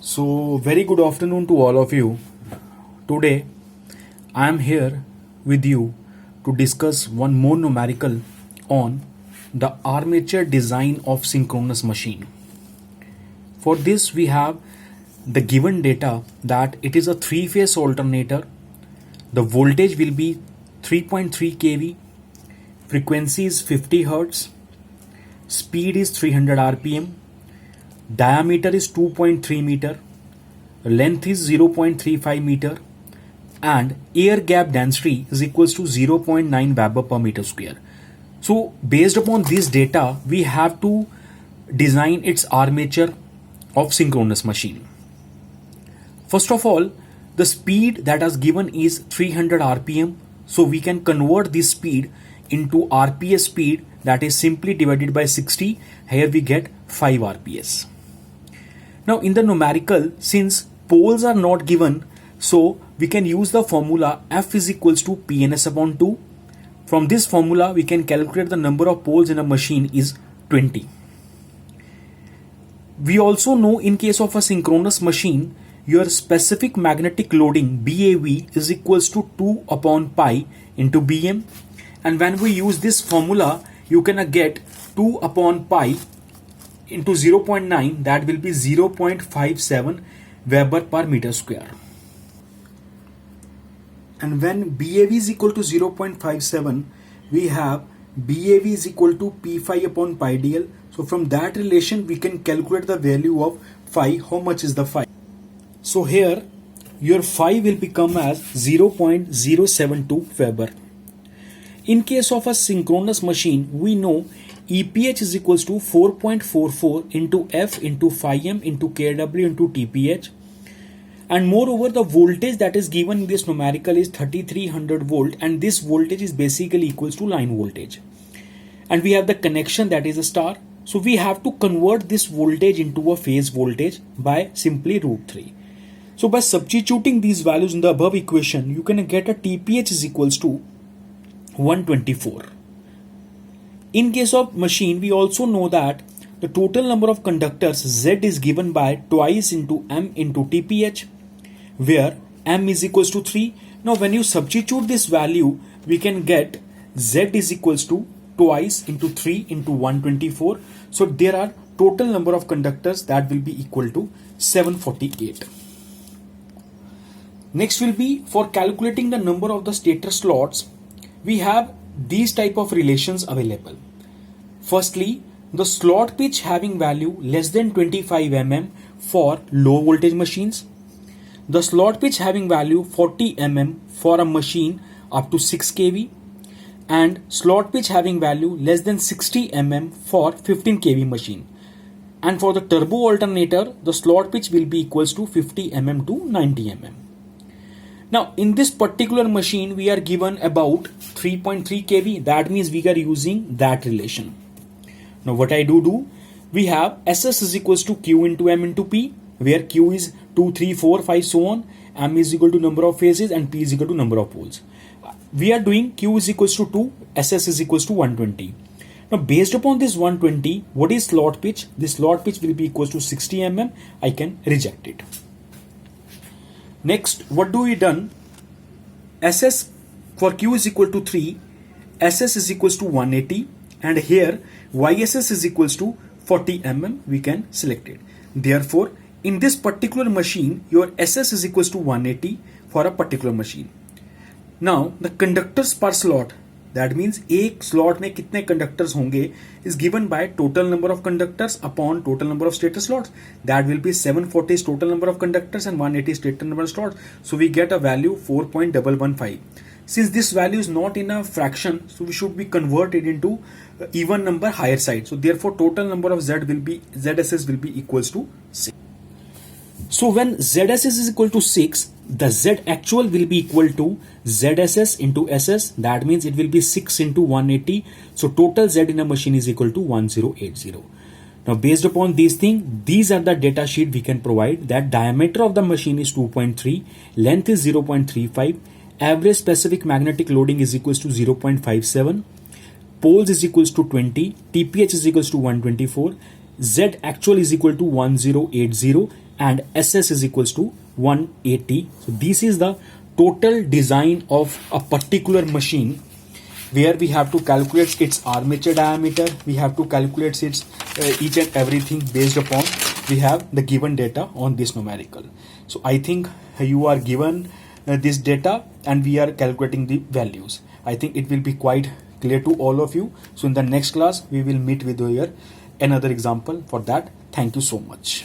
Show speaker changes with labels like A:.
A: So, very good afternoon to all of you. Today, I am here with you to discuss one more numerical on the armature design of synchronous machine. For this, we have the given data that it is a three-phase alternator. The voltage will be 3.3 kV, frequency is 50 Hz, speed is 300 rpm, diameter is 2.3 meter, length is 0.35 meter, and air gap density is equals to 0.9 Weber per meter square. So based upon this data, we have to design its armature of synchronous machine. First of all, the speed that is given is 300 rpm. So we can convert this speed into RPS speed, that is simply divided by 60. Here we get 5 RPS. Now in the numerical, since poles are not given, so we can use the formula F is equals to PNS upon 2. From this formula, we can calculate the number of poles in a machine is 20. We also know in case of a synchronous machine, your specific magnetic loading BAV is equals to 2 upon pi into Bm. And when we use this formula, you can get 2 upon pi into 0.9, that will be 0.57 Weber per meter square. And when BAV is equal to 0.57, we have BAV is equal to P phi upon pi dl. So from that relation, we can calculate the value of phi. How much is the phi? So here, your phi will become as 0.072 Weber. In case of a synchronous machine, we know EPH is equals to 4.44 into F into phi m into kW into TPH. And moreover, the voltage that is given in this numerical is 3300 volt, and this voltage is basically equals to line voltage. And we have the connection that is a star. So we have to convert this voltage into a phase voltage by simply root 3. So by substituting these values in the above equation, you can get a TPH is equals to 124. In case of machine, we also know that the total number of conductors Z is given by twice into M into TPH, where M is equals to 3. Now when you substitute this value, we can get Z is equals to twice into 3 into 124. So there are total number of conductors that will be equal to 748. Next will be for calculating the number of the stator slots. We have these type of relations available. Firstly, the slot pitch having value less than 25 mm for low voltage machines. The slot pitch having value 40 mm for a machine up to 6 kV. And slot pitch having value less than 60 mm for 15 kV machine. And for the turbo alternator, the slot pitch will be equals to 50 mm to 90 mm. Now in this particular machine, we are given about 3.3 kV. That means we are using that relation. Now what I do, we have SS is equals to Q into M into P, where Q is 2, 3, 4, 5, so on. M is equal to number of phases and P is equal to number of poles. We are doing Q is equals to 2, SS is equals to 120. Now based upon this 120, what is slot pitch? This slot pitch will be equals to 60 mm. I can reject it. Next, what do we done? SS for Q is equal to 3, SS is equals to 180, and here YSS is equals to 40 mm. We can select it. Therefore, in this particular machine, your SS is equals to 180 for a particular machine. Now, the conductors per slot, that means एक slot में कितने conductors होंगे, is given by total number of conductors upon total number of stator slots. That will be 740 is total number of conductors and 180 is stator number of slots. So we get a value 4.115. Since this value is not in a fraction, so we should be converted into even number higher side. So therefore, total number of ZSS will be equals to 6. So when ZSS is equal to 6, the Z actual will be equal to ZSS into SS. That means it will be 6 into 180. So total Z in a machine is equal to 1080. Now based upon these things, these are the data sheet we can provide. That diameter of the machine is 2.3, length is 0.35, average specific magnetic loading is equals to 0.57, poles is equals to 20, TPH is equals to 124, Z actual is equal to 1080, and SS is equals to 180. So this is the total design of a particular machine where we have to calculate its armature diameter, we have to calculate its each and everything based upon we have the given data on this numerical. So I think you are given this data and we are calculating the values. I think it will be quite clear to all of you. So in the next class we will meet with you here another example for that. Thank you so much.